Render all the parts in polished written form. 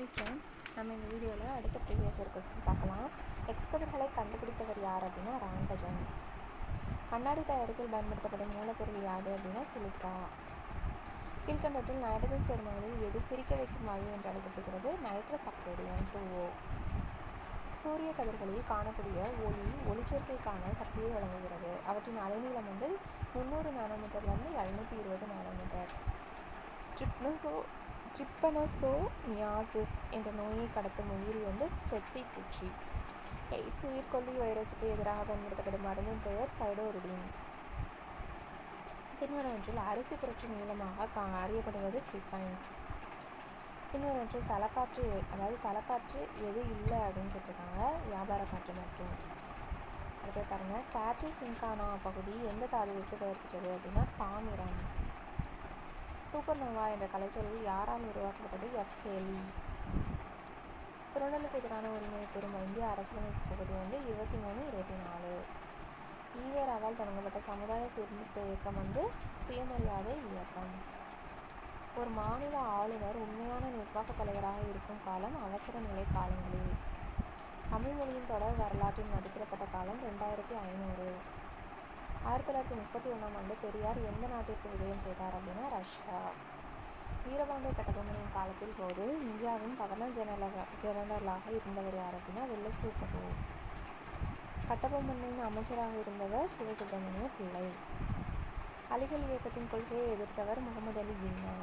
Hi friends, நம்ம இந்த வீடியோவில் அடுத்த ப்ரீவியஸ் இயர் கொஸ்டின் பார்க்கலாம். எக்ஸ் கதிர்களை கண்டுபிடித்தவர் யார் அப்படின்னா ராண்டஜன். கண்ணாடி தயாரிப்பில் பயன்படுத்தப்படும் மூலப்பொருள் யாது அப்படின்னா சிலிக்கா. கீழ்கண்டவற்றில் நைட்ரஜன் சேர்மங்களில் எது சிரிக்க வைக்கும் வாயு என்று அழைக்கப்படுகிறது? Nitrous oxide N2O. சூரிய கதிர்களில் காணக்கூடிய ஒளிச்சேர்க்கைக்கான சக்தியை வழங்குகிறது. அவற்றின் அலைநீளம் 300 நானோமீட்டர்லேருந்து 720 நானோமீட்டர். ட்ரிப்பனோசோமியாசிஸ் என்ற நோயை கடத்தும் உயிரி செட்சி பூச்சி. எய்ட்ஸ் உயிர்கொல்லி வைரஸுக்கு எதிராக பயன்படுத்தப்படும் மருந்தின் பெயர் சைடோரிடின். பின்வருவற்றில் அரிசி புரட்சி நீளமாக அறியப்படுவது பிலிப்பைன்ஸ். பின்வருவற்றில் தலைக்காற்று எது இல்லை அப்படின்னு கேட்டிருக்காங்க? வியாபார காற்று மட்டும். அடுத்து பாருங்கள், கேட்ரி சிங்கானா பகுதி எந்த தாதுவிற்கு பெயர் பெற்றது அப்படின்னா தாமிரம். சூப்பர் நோவா என்ற கலைச்சொல்லில் யாரால் உருவாக்கப்பட்டது? F Haley. சுரண்டலுக்கு எதிரான உரிமையை பெறும் இந்திய அரசியலமைப்பு பகுதி 23-24. ஈவேராவால் தொடங்கப்பட்ட சமுதாய சீர்திருத்த இயக்கம் சுயமரியாதை இயக்கம். ஒரு மாநில ஆளுநர் உண்மையான நிர்வாக தலைவராக இருக்கும் காலம் அவசர நிலை காலங்களில். தமிழ் மொழியின் தொடர் வரலாற்றின் மதிப்பிடப்பட்ட காலம் 2500. 1931ஆம் ஆண்டு பெரியார் எந்த நாட்டிற்கு விஜயம் செய்தார் அப்படின்னா ரஷ்யா. வீரபாண்டிய கட்டபொம்மனின் காலத்தில் போது இந்தியாவின் கவர்னர் ஜெனரலாக இருந்தவர் யார் அப்படின்னா வெள்ளஸ்லி பிரபு. கட்டபொம்மனின் அமைச்சராக இருந்தவர் சிவசுப்பிரமணிய பிள்ளை. அலிகள் இயக்கத்தின் கொள்கையை எதிர்த்தவர் முகமது அலி ஜின்னா.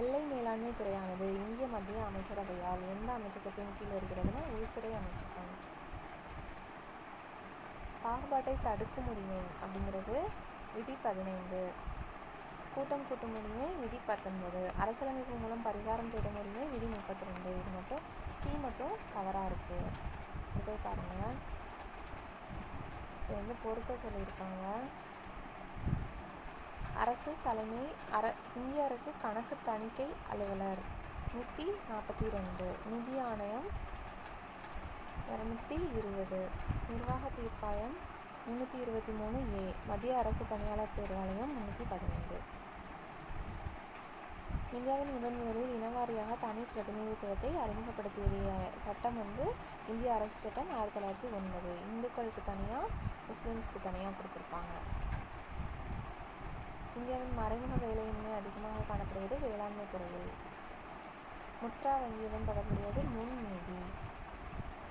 எல்லை மேலாண்மை துறையானது இந்திய மத்திய அமைச்சரவையால் எந்த அமைச்சகத்தின் கீழ் வருகிறதுனா உள்துறை அமைச்சகம். பாகுபாட்டை தடுக்கும் உரிமை அப்படிங்கிறது விதி 15. கூட்டம் கூட்டும் உரிமை விதி 19. அரசியலமைப்பு மூலம் பரிகாரம் தேடும் உரிமை விதி 32. இது மட்டும் சி மட்டும் தவறாக இருக்குது. இதை பாருங்கள், இது பொருத்த சொல்லியிருக்காங்க. இந்திய அரசு கணக்கு தணிக்கை அலுவலர் 142. நிதி ஆணையம் 220. நிர்வாக தீர்ப்பாயம் 323A. மத்திய அரசு பணியாளர் தேர்வாணையம் 315. இந்தியாவின் முதலில் இனவாரியாக தனி பிரதிநிதித்துவத்தை அறிமுகப்படுத்தியது சட்டம் இந்திய அரசு சட்டம் 1909. இந்துக்களுக்கு தனியாக முஸ்லீம்ஸ்க்கு தனியாக கொடுத்துருப்பாங்க. இந்தியாவின் மறைமுக வேலையின்மை அதிகமாக காணப்படுவது வேளாண்மை துறையில். முத்ரா வங்கியுடன் தொடர்புடையது முன் நிதி.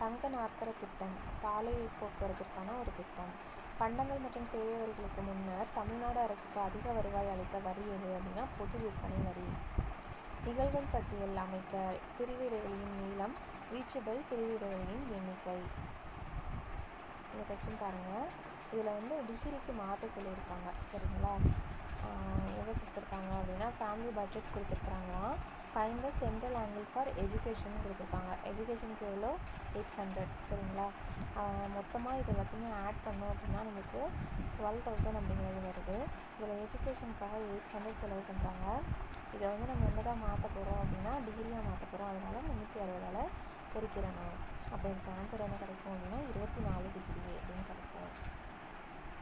தங்க நாற்கர திட்டம் சாலை போக்குவரத்திற்கான ஒரு திட்டம். பண்டங்கள் மற்றும் சேவை வரிகளுக்கு முன்னர் தமிழ்நாடு அரசுக்கு அதிக வருவாய் அளித்த வரி எது அப்படின்னா பொது விற்பனை வரி. நிகழ்வுகள் பட்டியல் அமைக்க பிரிவு இடைவெளியின் நீளம் வீச்சு பிரிவு இடைவெளியின் எண்ணிக்கை. இந்த கொஸ்டின் பாருங்கள், இதில் டிகிரிக்கு மாற்ற சொல்லியிருக்காங்க. சரிங்களா? எதை கொடுத்துருக்காங்க அப்படின்னா ஃபேமிலி பட்ஜெட் கொடுத்துருக்குறாங்களாம். Find the central angle for education கொடுத்துருக்காங்க. எஜுகேஷனுக்கு எவ்வளோ? 800. சரிங்களா? மொத்தமாக இது எல்லாத்தையுமே ஆட் பண்ணோம் அப்படின்னா நமக்கு 12,000 அப்படிங்கிறது வருது. இதில் எஜுகேஷனுக்காக 800 செலவு பண்ணுறாங்க. இதை நம்ம என்னதான் மாற்ற போகிறோம் அப்படின்னா டிகிரியாக மாற்ற போகிறோம். அதனால் 360ஆல் பெருக்கிடணும். அப்போ எனக்கு ஆன்சர் என்ன கிடைக்கும் அப்படின்னா 24 டிகிரி அப்படின்னு கிடைக்கும்.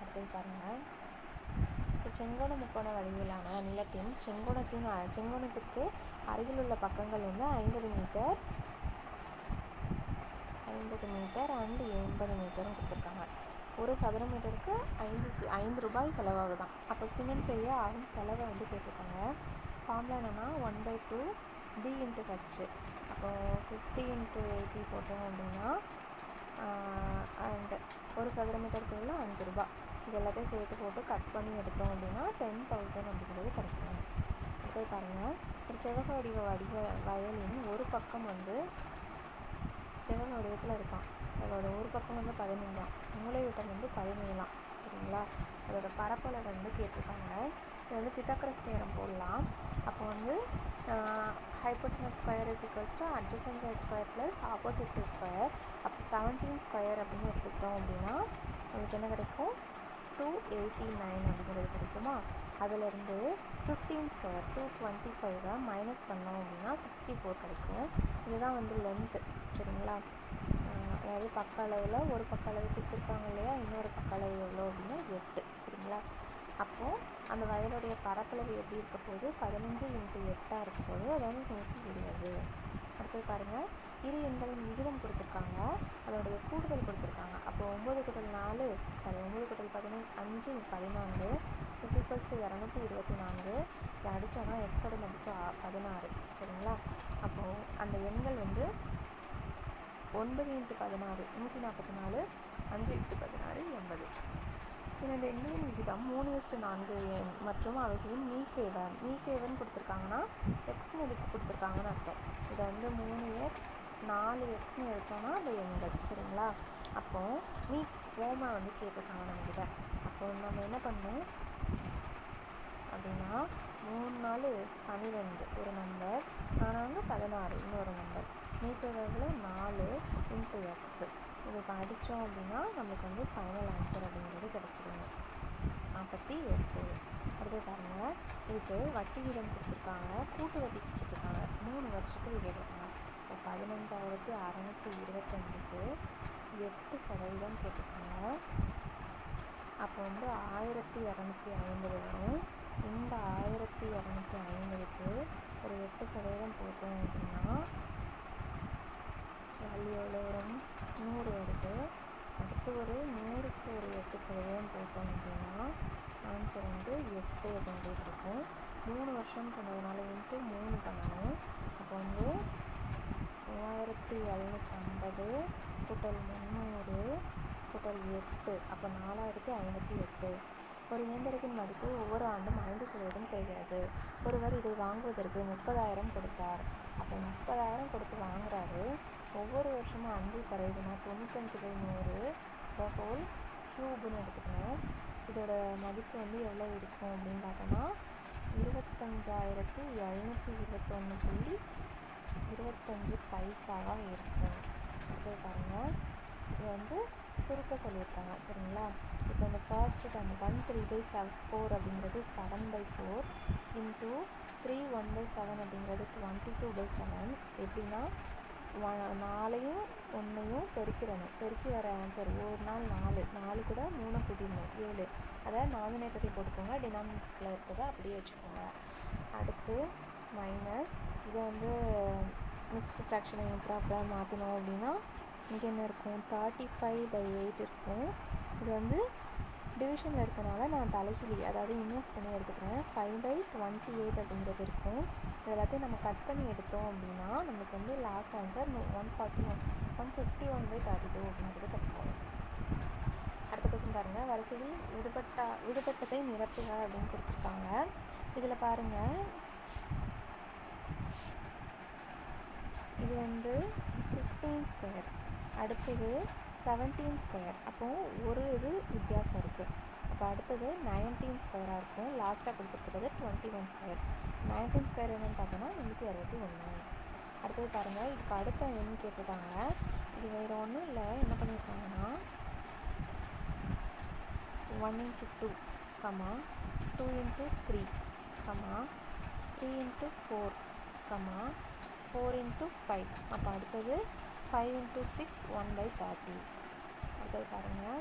அடுத்தது பாருங்கள், செங்கோண முக்கோண வடிவிலான நிலத்தின் செங்கோணத்திற்கு அருகில் உள்ள பக்கங்கள் 50 மீட்டர் அண்ட் 80 மீட்டரும் கொடுத்துருக்காங்க. ஒரு சதுர மீட்டருக்கு 5 ரூபாய் செலவாகுதான். அப்போ சிமெண்ட் செய்ய ஆகும் செலவை கேட்டிருக்காங்க. ஃபார்முலா என்னென்னா 1/2 D/H. அப்போது 50 × 80 போட்டோம் அப்படின்னா அண்ட் ஒரு சதுர மீட்டருக்கு 5 ரூபாய். இது எல்லாத்தையும் சேர்த்து போட்டு கட் பண்ணி எடுத்தோம் அப்படின்னா 10,000 அப்படிங்கிறது கிடைக்கும். அடுத்தது பாருங்கள், ஒரு செவ்வக வயலின் ஒரு பக்கம் செவ்வக வடிவத்தில் இருக்கான். அதோட ஒரு பக்கம் 15 மூளை விட்டம் 17. சரிங்களா? அதோட பரப்பளவு கேட்டிருக்காங்க. இது பித்தாகரஸ் தியரம் போடலாம். அப்போ hypotenuse square is equals to adjacent side square plus opposite side square. அப்போ 17 ஸ்கொயர் அப்படின்னு எடுத்துக்கிட்டோம் அப்படின்னா உங்களுக்கு என்ன கிடைக்கும்? 289 அப்படிங்கிறது கிடைக்குமா? அதிலிருந்து 15 ஸ்கொயர் 225 மைனஸ் பண்ணோம் அப்படின்னா 64 கிடைக்கும். இதுதான் லென்த்து. சரிங்களா? அதாவது பக்க அளவில் ஒரு பக்க அளவு கொடுத்துருக்காங்க இல்லையா, இன்னொரு பக்க அளவு எவ்வளோ அப்படின்னா 8. சரிங்களா? அப்போது அந்த வயலுடைய பரப்பளவு எப்படி இருக்க போகுது, 15 × 8 இருக்க போகுது, அதாவது 120. அடுத்தது பாருங்கள், இரு எண்களின் விகிதம் கொடுத்துருக்காங்க, அதோடைய கூடுதல் கொடுத்துருக்காங்க. அப்போ 9 × 4 9 × 5 14 = 224. இதை அடித்தோன்னா எக்ஸோட மதிப்பு 16. சரிங்களா? அப்போது அந்த எண்கள் வந்து 9 × 16 144, 5 × 16 80. இந்த எண்களின் விகிதம் 3:4 மற்றும் அவைகளின் மீப்பேவன் கொடுத்துருக்காங்கன்னா எக்ஸ் மதிப்பு கொடுத்துருக்காங்கன்னு அர்த்தம். இதை வந்து 3x 4xன்னு எடுத்தோன்னா அந்த எண்கள். சரிங்களா? அப்போது மீப்போமை வந்து கேட்டிருக்காங்க நம்மகிட்ட. அப்போது நம்ம என்ன பண்ணணும் அப்படின்னா 3 4 12 ஒரு நம்பர், 4 16 இன்னொரு நம்பர், மீப்பேவர்கள் 4 × x. இது இப்போ அடித்தோம் அப்படின்னா நம்மளுக்கு வந்து ஃபைனல் ஆன்சர் அப்படிங்கிறது கிடச்சிடுங்க, 48. அடுத்து பாருங்கள், இதுக்கு வட்டி வீதம் கொடுத்துருக்காங்க, கூட்டு வட்டி கொடுத்துருக்காங்க, 3 வருஷத்துக்கு கேட்டிருக்காங்க. இப்போ 15,625க்கு 8% கேட்டிருக்காங்க. அப்போ வந்து 1250 வரும். இந்த 1250க்கு ஒரு 8% போட்டோம் அப்படின்னா வேல்யூ எவ்வளோ வரும், 100 வருது. அடுத்து ஒரு 100க்கு ஒரு 8% போட்டோம் அப்படின்னா ஆன்சர் வந்து 8 அப்படின்றது இருக்கும். 3 வருஷம் சொன்னதுனால × 3 பண்ணணும். அப்போ வந்து 3750 கூட்டல் 300 கூட்டல் 8, அப்போ 4058. ஒரு இயந்திரத்தின் மதிப்பு ஒவ்வொரு ஆண்டும் 5% குறைகிறது. ஒருவர் இதை வாங்குவதற்கு 30,000 கொடுத்தார். அப்போ 30,000 கொடுத்து வாங்குறாரு. ஒவ்வொரு வருஷமும் 5 குறையுதுன்னா 95/100 எடுத்துக்கணும். இதோட மதிப்பு வந்து எவ்வளோ இருக்கும் அப்படின்னு பார்த்தோன்னா 25,721.25 பைசாவாக இருக்கும். அது பாருங்கள், இது வந்து சுருக்க சொல்லியிருக்காங்க. சரிங்களா? இப்போ இந்த ஃபர்ஸ்ட் டைம் 13/4 அப்படிங்கிறது 7/4 × 3 1/7 அப்படிங்கிறது 22/7. எப்படின்னா 4ஐயும் 1ஐயும் பெருக்கிறணும். பெருக்கி வர ஆன்சர் ஒரு நாள் 4 கூட 3 கூட்டிடணும் 7. அதாவது நாமினேட்டரில் போட்டுக்கோங்க, டினாமினேட்டரில் இருக்கிறத அப்படியே வச்சுக்கோங்க. அடுத்து மைனஸ், இதை வந்து மிக்ஸ்டு ஃப்ராக்ஷனை இம்ப்ராப்பராக மாற்றினோம் அப்படின்னா இங்கே என்ன இருக்கும், 35/8 இருக்கும். இது வந்து டிவிஷனில் இருக்கனால நான் தலைகிழி, அதாவது இன்வெஸ்ட் பண்ணி எடுத்துக்கிறேன். 5/28 அப்படிங்கிறது இருக்கும். இது எல்லாத்தையும் நம்ம கட் பண்ணி எடுத்தோம் அப்படின்னா நம்மளுக்கு வந்து லாஸ்ட் ஆன்சர் 151/32 அப்படிங்கிறது கிடைக்கும். அடுத்த கொஸ்டின் பாருங்கள், வரிசையில் விடுபட்டதை நிரப்புக அப்படின்னு கொடுத்துருக்காங்க. இதில் பாருங்கள், இது வந்து 15², அடுத்தது 17². அப்போது ஒரு இது வித்தியாசம் இருக்குது. அப்போ அடுத்தது 19² இருக்கும். லாஸ்ட்டாக கொடுத்துருக்கிறது 21². 19² என்னென்னு பார்த்தோன்னா 361. அடுத்தது பாருங்கள், இதுக்கு அடுத்த எண் கேட்டிருக்காங்க. இது வேறு ஒன்றும் இல்லை, என்ன பண்ணியிருக்காங்கன்னா 1 × 2, 2 × 3, 3 × 4, 4 × 5. அப்போ அடுத்தது 5 × 6 1/30. அடுத்தது பாருங்கள்,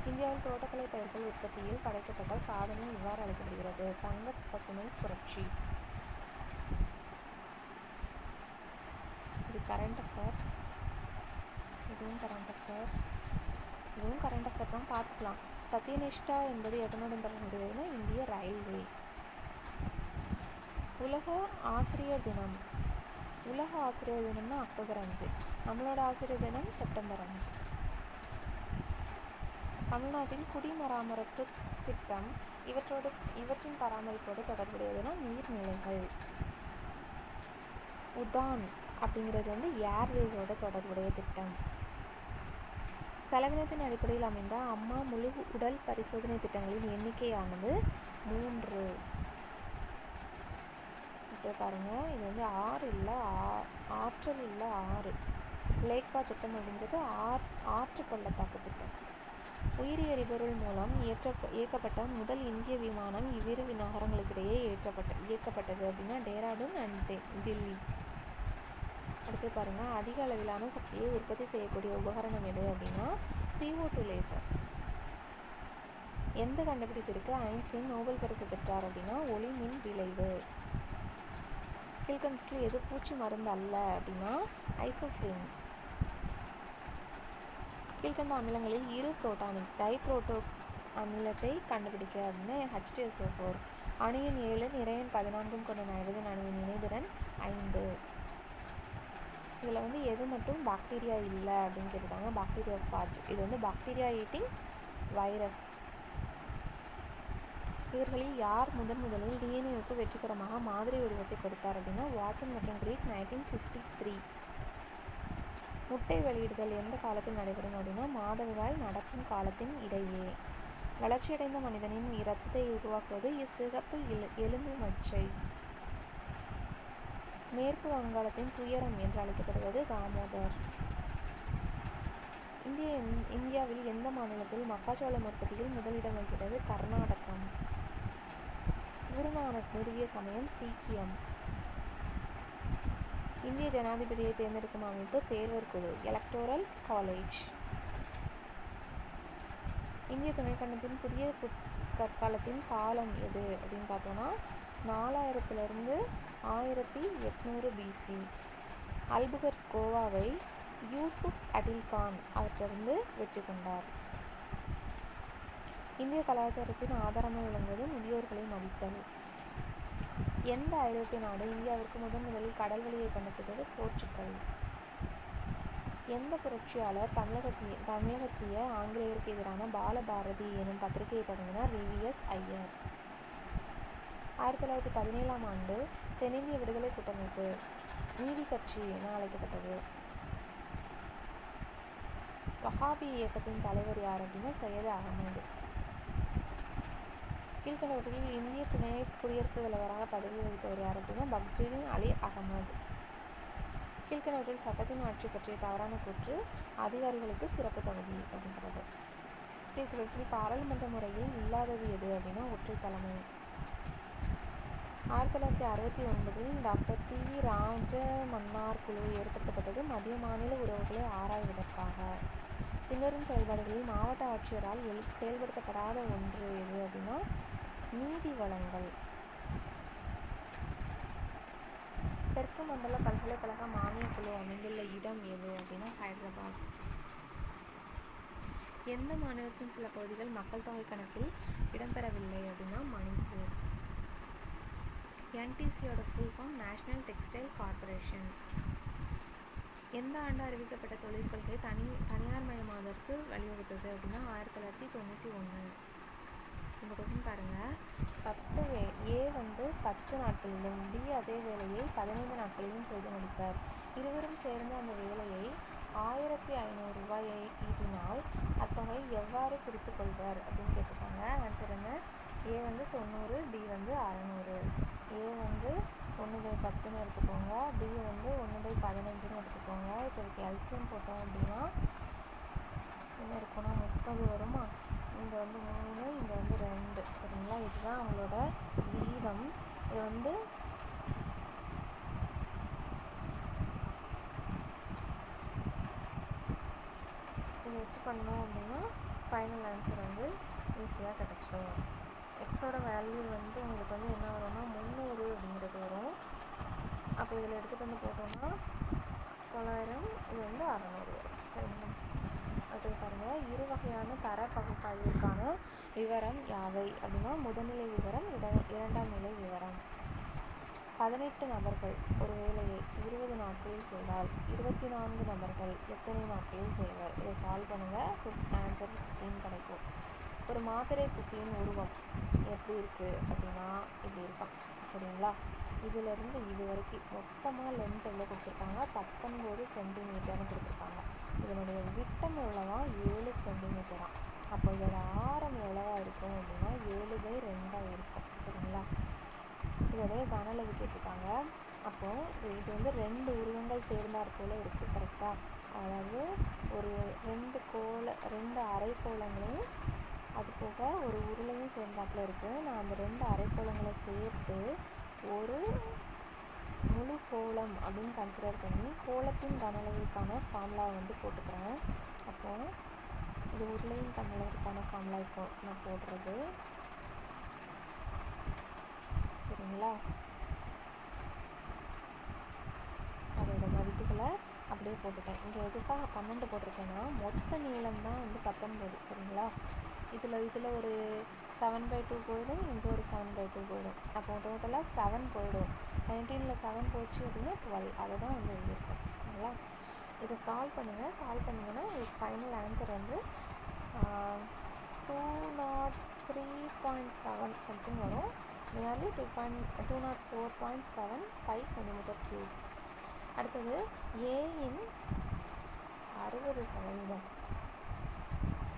இந்தியாவில் தோட்டக்கலை பயிர்கள் உற்பத்தியில் படைக்கப்பட்ட சாதனை இவ்வாறு அழைக்கப்படுகிறது. தங்க பசுமை புரட்சி. இது கரண்ட் அஃபேர், இதுவும் கரண்ட் அஃபேர், இதுவும் கரண்ட் அஃபேர் தான், பார்த்துக்கலாம். சத்யனிஷ்டா என்பது எதனுடன் தொடர்புடையதுன்னா இந்திய ரயில்வே. உலக ஆசிரியர் தினம். உலக ஆசிரியர் தினம்னா அக்டோபர் 5. நம்மளோட ஆசிரியர் தினம் செப்டம்பர் 5. தமிழ்நாட்டின் குடிமராமத்து திட்டம் இவற்றின் பராமரிப்போடு தொடர்புடையதுன்னா நீர்நிலைகள். உதான் அப்படிங்கிறது வந்து ஏர்வேஸோட தொடர்புடைய திட்டம். செலவினத்தின் அடிப்படையில் அமைந்த அம்மா முழு உடல் பரிசோதனை திட்டங்களின் எண்ணிக்கையானது 3. இப்போ பாருங்கள், இது வந்து 6 இல்லை, ஆற்றல் இல்லை 6. லேக்பா திட்டம் அப்படிங்கிறது ஆற்று பள்ளத்தாக்கு திட்டம். உயிரி எரிபொருள் மூலம் இயக்கப்பட்ட முதல் இந்திய விமானம் இவ்விரு நகரங்களுக்கிடையே இயக்கப்பட்டது அப்படின்னா டேராடூன் அண்ட் டில்லி. அடுத்து பாருங்கள், அதிக அளவிலான சக்தியை உற்பத்தி செய்யக்கூடிய உபகரணம் எது அப்படின்னா CO2 லேசர். எந்த கண்டுபிடிப்பிற்கு ஐன்ஸ்டீன் நோபல் பரிசு பெற்றார் அப்படின்னா ஒளி மின் விளைவு. கீழ்கண்டத்தில் எது பூச்சி மருந்து அல்ல அப்படின்னா ஐசோப்ரின். கீழ்கண்ட அமிலங்களில் இரு புரோட்டானிக் டைப்ரோட்டோ அமிலத்தை கண்டுபிடிக்க அப்படின்னா H2SO4. அணு எண் 7 நிறை எண் 14 கொண்ட நைட்ரஜன் அணுவின் இணைதிறன் 5. இதில் வந்து எது மட்டும் பாக்டீரியா இல்லை அப்படின்னு கேட்டுருக்காங்க, பாக்டீரியா பாஜ். இது வந்து பாக்டீரியா ஈட்டிங் வைரஸ். இவர்களில் யார் முதலில் டிஎன்ஏவுக்கு வெற்றிகரமாக மாதிரி வடிவத்தை கொடுத்தார் அப்படின்னா வாட்சன் மற்றும் கிரீக் 1953. முட்டை வெளியிடுதல் எந்த காலத்தில் நடைபெறும் அப்படின்னா மாதவிடாய் நடக்கும் காலத்தின் இடையே. வளர்ச்சியடைந்த மனிதனின் இரத்தத்தை உருவாக்குவது இச்சிகப்பு எலும்பு மச்சை. மேற்கு வங்காளத்தின் துயரம் என்று அழைக்கப்படுவது தாமோதர். இந்தியாவில் எந்த மாநிலத்தில் மக்காச்சோளம் உற்பத்தியில் முதலிடம் வகிக்கிறது? கர்நாடகம். குருநானக் நிறுவிய சமயம் சீக்கியம். இந்திய ஜனாதிபதியை தேர்ந்தெடுக்கும் அமைப்பு தேர்வர் குழு எலக்டோரல் காலேஜ். இந்திய துணைக்கண்டத்தின் புதிய கற்காலத்தின் காலம் எது அப்படின்னு பார்த்தோன்னா 4000 1800 BC. அல்புகர்க் கோவாவை யூசுப் அடில் கான் அவற்றிலிருந்து வெற்றி கொண்டார். இந்திய கலாச்சாரத்தின் ஆதாரமாக விளங்குவது முதியோர்களை மதித்தல். எந்த ஐரோப்பிய நாடு இந்தியாவிற்கு முதலில் கடல் வழியை கண்டுபிடித்தது? போர்ச்சுகல். எந்த புரட்சியாளர் தமிழகத்திய ஆங்கிலேயருக்கு எதிரான பாலபாரதி எனும் பத்திரிகையை தொடங்கினார்? VVS ஐயர். 1917ஆம் ஆண்டு தென்னிந்திய விடுதலை கூட்டமைப்பு நீதி கட்சி என அழைக்கப்பட்டது. வஹாபி இயக்கத்தின் தலைவர் யார் அப்படின்னா சையது அகமது. கீழ்கண்டவர்களில் இந்திய துணை குடியரசுத் தலைவராக பதவி வகித்தவர் யார் அப்படின்னா பக்ரீன் அலி அகமது. கீழ்கண்டவற்றில் சட்டத்தின் ஆட்சி பற்றிய தவறான கூற்று அதிகாரிகளுக்கு சிறப்பு தகுதி அப்படின்றது. கீழ்கண்டவற்றில் பாராளுமன்ற முறையில் இல்லாதது எது அப்படின்னா ஒற்றை தலைமை. 1969இல் டாக்டர் TV ராஜமன்னார் குழு ஏற்படுத்தப்பட்டது மத்திய மாநில உறவுகளை ஆராய்வதற்காக. பின்வரும் செயல்பாடுகளில் மாவட்ட ஆட்சியரால் செயல்படுத்தப்படாத ஒன்று எது அப்படின்னா நீதி வழங்கல். தெற்கு மண்டல பல்கலைக்கழக மானியக் குழு அமைந்துள்ள இடம் எது அப்படின்னா ஹைதராபாத். எந்த மாநிலத்தின் சில பகுதிகள் மக்கள் தொகை கணக்கில் இடம்பெறவில்லை அப்படின்னா மணிப்பூர். NTCயோட full form national textile corporation. எந்த ஆண்டு அறிவிக்கப்பட்ட தொழில் கொள்கை தனியார் மயமாவதற்கு வழிவகுத்தது அப்படின்னா 1991. இந்த கொஸ்டின் பாருங்கள். A வந்து 10 நாட்களிலும் B அதே வேலையை 15 நாட்களிலும் செய்து முடித்தார். இருவரும் சேர்ந்து அந்த வேலையை 1500 ரூபாயை ஈட்டினால் அத்தொகை எவ்வாறு பிரித்து கொள்வர் அப்படின்னு கேட்டிருக்காங்க. ஆன்சர் என்ன? A வந்து 90, B வந்து 600. A வந்து 1/10 எடுத்துக்கோங்க, B வந்து 1/15 எடுத்துக்கோங்க. இப்போ இதுக்கு எல்சிஎம் போட்டோம் அப்படின்னா என்ன இருக்குன்னா 30 வருமா? இங்கே வந்து 3, இங்கே வந்து 2. சரிங்களா? இதுதான் அவங்களோட விகிதம். இது வந்து இதை வச்சு பண்ணோம் அப்படின்னா ஃபைனல் ஆன்சர் வந்து ஈஸியாக கிடச்சிடும். எக்ஸோட வேல்யூ வந்து உங்களுக்கு வந்து என்ன வரும்னா 300 அப்படிங்கிறது வரும். அப்போ இதில் எடுத்துகிட்டு வந்து போட்டோம்னா 900, இது வந்து 600 வரும். சரிங்களா? அடுத்தது பாருங்கள். இரு வகையான தர பகுப்பாய்விற்கான விவரம் யாவை அப்படின்னா முதல்நிலை விவரம், இரண்டாம் நிலை விவரம். 18 நபர்கள் ஒரு வேலையை 20 நாட்களில் செய்தால் 24 நபர்கள் எத்தனை நாட்களில் செய்வர்? இதை சால்வ் பண்ணுங்கள், ஆன்சர் 15 கிடைக்கும். ஒரு மாத்திரை குப்பியின் உருவம் எப்படி இருக்குது அப்படின்னா இப்படி இருக்கும். சரிங்களா? இதிலிருந்து இது வரைக்கும் மொத்தமாக லென்த் எவ்வளோ கொடுத்துருக்காங்க? 19 சென்டிமீட்டர்னு கொடுத்துருக்காங்க. இதனுடைய விட்டம் எவ்வளோவா? 7 சென்டிமீட்டராக. அப்போ இதோட ஆரம் எவ்வளோவா இருக்கும் அப்படின்னா 7/2 இருக்கும். சரிங்களா? இதோடைய கன அளவு கேட்டிருக்காங்க. அப்போது இது வந்து 2 உருவங்கள் சேர்ந்தாற் போல் இருக்குது. கரெக்டாக? அதாவது ஒரு 2 அரைக்கோளங்களையும் அது போக ஒரு உருளையும் சேர்ந்தாப்பில் இருக்குது. நான் அந்த 2 அரைக்கோளங்களை சேர்த்து ஒரு முழு கோளம் அப்படின்னு கன்சிடர் பண்ணி கோளத்தின் கன அளவுக்கான ஃபார்முலா வந்து போட்டுக்கிறேன். அப்போது இது உருளையின் தமிழருக்கான ஃபார்முலா இப்போ நான் போடுறது. சரிங்களா? அதோட மதிப்புகளை அப்படியே போட்டுட்டேன். இங்கே எதுக்காக 12 போட்டிருக்கேன்னா மொத்த நீளம் தான் வந்து 19. சரிங்களா? இதில் ஒரு 7/2 போயிடும், இங்கே ஒரு 7/2 போயிடும். அப்போ டோட்டலாக 7 போயிடும். 19ல் 7 போச்சு அப்படின்னா 12. அதை தான் வந்து எழுதியிருக்கேன். சரிங்களா? இதை சால்வ் பண்ணுங்கள். சால்வ் பண்ணிங்கன்னா உங்களுக்கு ஃபைனல் ஆன்சர் வந்து 203.7 சம்திங் வரும். Nearly 204.75 cm3. அடுத்தது ஏயின் 60%,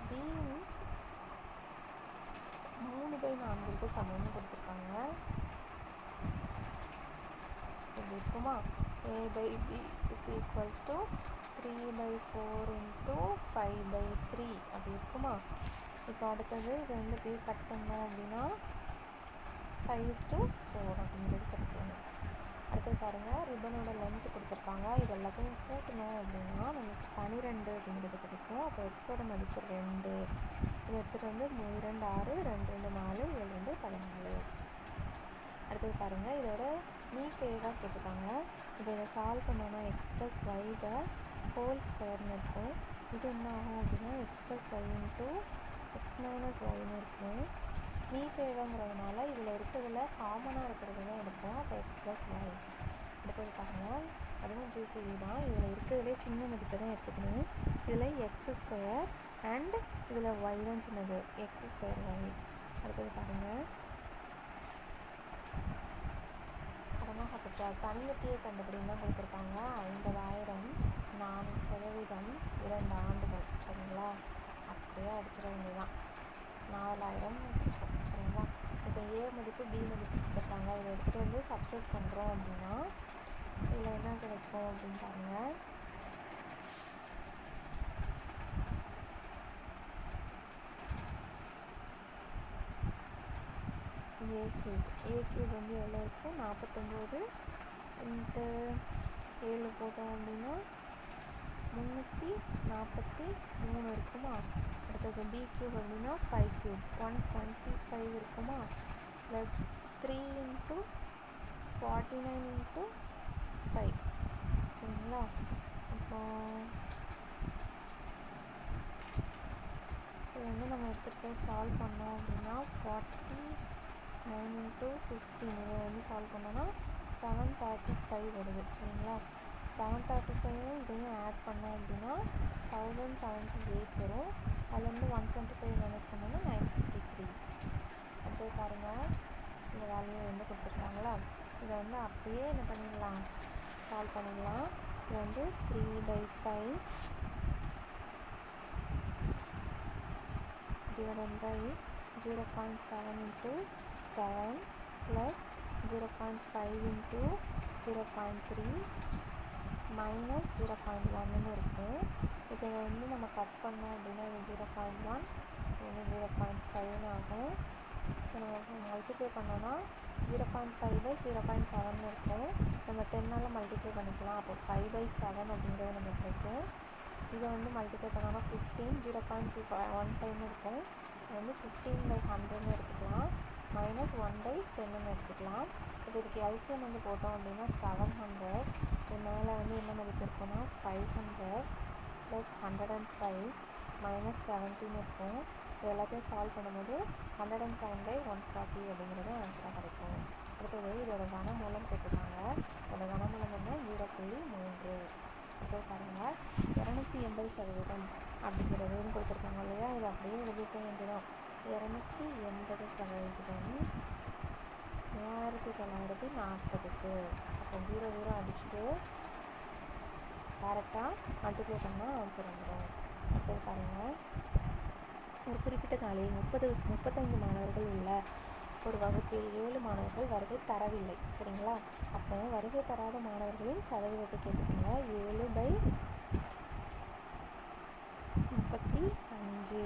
பியின் 3/4 சமம்னு கொடுத்துருக்காங்க. இப்படி இருக்குமா? A/B is equals to 3/4 into 5/3 அப்படி இருக்குமா? இப்போ அடுத்தது இது வந்து அப்படியே கட் பண்ணோம் அப்படின்னா 5:4 அப்படிங்கிறது கிடைக்கும். அடுத்தது பாருங்கள், ரிப்பனோட லென்த்து கொடுத்துருக்காங்க. இது எல்லாத்தையும் கூட்டணும் அப்படின்னா நமக்கு 12 அப்படிங்கிறது கிடைக்கும். அப்போ எக்ஸோட மதிப்பு 2. இதை எடுத்துகிட்டு வந்து 3 2 6 2 2 4 7 2 14. அடுத்தது பாருங்கள், இதோட நீட்டேவாக கேட்டுருக்காங்க. இப்போ இதை சால்வ் பண்ணோன்னா x + y ஹோல் ஸ்கொயர்னு இருக்கும். இது என்ன ஆகும் அப்படின்னா x + y into x - yன்னு இருக்கும். நீட்டேவாங்கிறதுனால இதில் இருக்கிறதுல காமனாக இருக்கிறது தான் எடுப்போம். அப்போ x + y. அடுத்தது பாருங்கள், அதுவும் ஜிசிடி தான். இதில் இருக்கிறதுலே சின்ன மதிப்பை தான் எடுத்துக்கணும். இதில் x² அண்ட் இதில் y தான் சின்னது, x² y. அடுத்தது பாருங்கள், கடனாக பெற்ற தனிவட்டியை கண்டுபிடின்னு தான் கொடுத்துருக்காங்க. 50,000 4% 2 ஆண்டுகள். சரிங்களா? அப்படியே அடிச்சிட வேண்டியதான். 4,000 இருக்கும். சரிங்களா? இப்போ ஏ மதிப்பு பி மதிப்பு கொடுத்துருக்காங்க. இதை எடுத்துகிட்டு வந்து சப்ஸ்டியூட் பண்ணுறோம் அப்படின்னா இதில் என்ன கிடைக்கும் அப்படின்னு பாருங்கள். ஏ கியூப் வந்து எவ்வளோ இருக்கும்? 49 இன்ட்டு 7 போட்டோம் அப்படின்னா 343 இருக்குமா? அடுத்தது பி கியூப் அப்படின்னா 5 கியூப் 125 இருக்குமா? Plus 3 into 49 into 5. சரிங்களா? அப்போ இது வந்து நம்ம எடுத்துகிட்டு போய் சால்வ் பண்ணோம் அப்படின்னா 49 into 15 இதை வந்து சால்வ் பண்ணோன்னா 735 வருது. சரிங்களா? 735 இதையும் ஆட் பண்ணோம் அப்படின்னா 1078 வரும். அதுலேருந்து 125 மைனஸ் பண்ணோன்னா 953. அடுத்தது பாருங்கள், இந்த வேல்யூ வந்து கொடுத்துருக்காங்களா? இதை வந்து அப்படியே என்ன பண்ணிடலாம், சால்வ் பண்ணிடலாம். இது வந்து 3/5 divided by 0.7 into 7 plus 0.5 into 0.3 minus 0.1 இருக்கும். இப்போ இதை வந்து நம்ம கட் பண்ணோம் அப்படின்னா இது 0.1 இது 0.5 ஆகும். இப்போ நம்ம மல்டிப்ளை பண்ணோன்னா 0.5/0.7 இருக்கும். நம்ம 10ஆல் மல்டிப்ளை பண்ணிக்கலாம். அப்போ 5/7 அப்படிங்கிறது நம்ம கிடைக்கும். இதை வந்து மல்டிப்ளை பண்ணோன்னா 15 0.15 இருக்கும். இது வந்து 15/100 எடுத்துக்கலாம். மைனஸ் 1/10 எடுத்துக்கலாம். இப்போ இதுக்கு எல்சிஎம் வந்து போட்டோம் அப்படின்னா 700. இது மேலே வந்து என்ன மதிப்பு இருக்குன்னா 500 + 105 - 17 இருக்கும். இது எல்லாத்தையும் சால்வ் பண்ணும்போது 107/140 அப்படிங்கிறது ஆன்சராக கிடைக்கும். அடுத்தது இதோட கனமூலம் கேட்டுருக்காங்க. இதோட கனமூலம் வந்து 0.3. இப்போ பாருங்கள், 280% அப்படிங்கிறதுன்னு கொடுத்துருக்காங்க இல்லையா? இது அப்படியே எழுதிக்க வேண்டியதான். 280% 3940க்கு. அப்போ 0 அடிச்சுட்டு டேரெக்டாக மல்டிப்ளை பண்ணால் ஆன்சர் வந்துடும். அடுத்தது பாருங்கள், ஒரு குறிப்பிட்ட நாளில் 35 மாணவர்கள் உள்ள ஒரு வகுப்பில் 7 மாணவர்கள் வருகை தரவில்லை. சரிங்களா? அப்போ வருகை தராத மாணவர்களின் சதவீதத்தை கேட்டுக்கோங்க. 7/35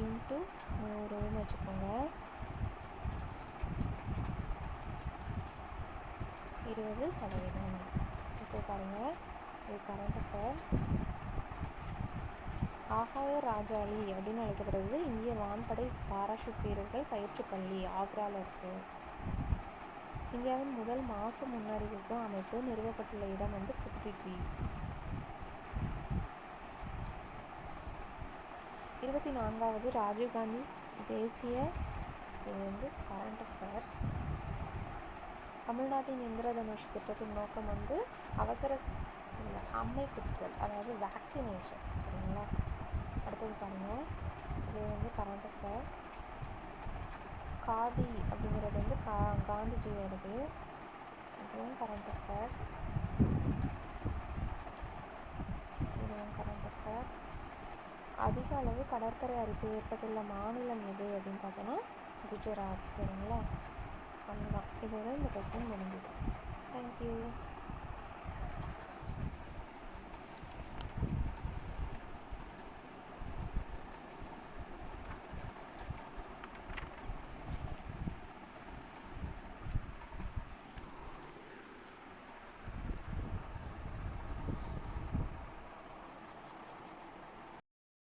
இன்ட்டு 100ன்னு வச்சுக்கோங்க. 20%. இப்போ பாருங்கள், இது கரண்ட் அஃபேர். ஆகாய ராஜாளி அப்படின்னு அழைக்கப்படுறது இந்திய வான்படை பாராஷூட் வீரர்கள் பயிற்சி பள்ளி ஆக்ராவில் இருக்குது. இந்தியாவின் முதல் மாசு முன்னறிவிப்பு அமைப்பு நிறுவப்பட்டுள்ள இடம் வந்து புதுடில்லி. 24வது ராஜீவ்காந்தி தேசிய இது வந்து கரண்ட் அஃபேர். தமிழ்நாட்டின் இந்திரதனுஷ் திட்டத்தின் நோக்கம் வந்து அம்மை குத்துதல், அதாவது வேக்சினேஷன். சரிங்களா? அடுத்தது பாருங்கள், இது வந்து கரண்ட் அஃபேர். காதி அப்படிங்கிறது வந்து காந்திஜியோடது. இதுவும் கரண்ட் அஃபேர். இதுவும் கரண்ட் அஃபேர். அதிக அளவு கடற்கரை அரிப்பு ஏற்பட்டுள்ள மாநிலம் எது அப்படின்னு பார்த்தோன்னா குஜராத். சரிங்களா? அவ்வளோதான். இதோட இந்த கொஸ்டின் முடிஞ்சுது.